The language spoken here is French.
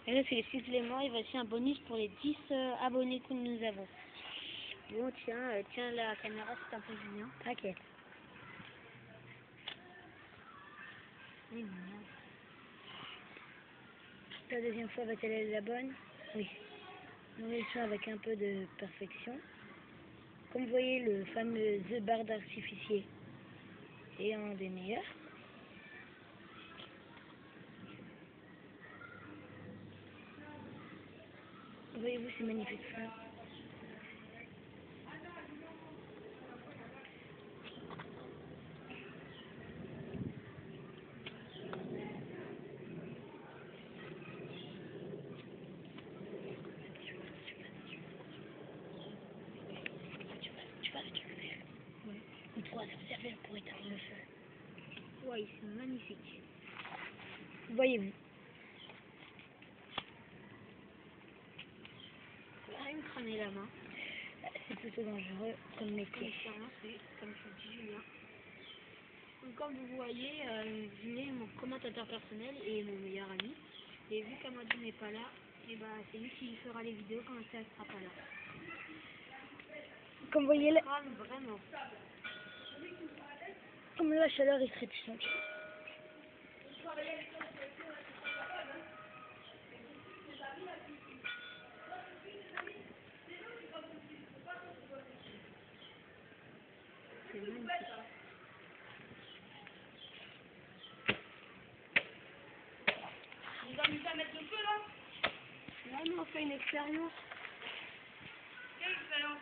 Et là, c'est les 6 éléments et voici un bonus pour les 10 abonnés que nous avons. Bon, tiens la caméra, c'est un peu Julien. T'inquiète. Oui, mignon. La deuxième fois va-t-elle être la bonne? Oui. Nous réussissons avec un peu de perfection. Comme vous voyez, le fameux The Bar d'artificier est un des meilleurs. Voyez-vous, c'est magnifique ça. Tu vas le faire. Ouais. On pourra s'en servir pour éteindre le feu. Ouais, ils sont magnifiques. Voyez-vous. Faut rien me cramer la main. C'est plutôt dangereux comme métier. Clairement, c'est comme je dis Julien. Donc, comme vous voyez, Julien est mon commentateur personnel et mon meilleur ami. Et vu qu'Amadou n'est pas là, et bah, c'est lui qui fera les vidéos quand ça ne sera pas là. Comme vous voyez, Crame vraiment. comme la chaleur est très puissante. C'est magnifique. On va nous à mettre le feu là? Là, nous on fait une expérience. Quelle expérience?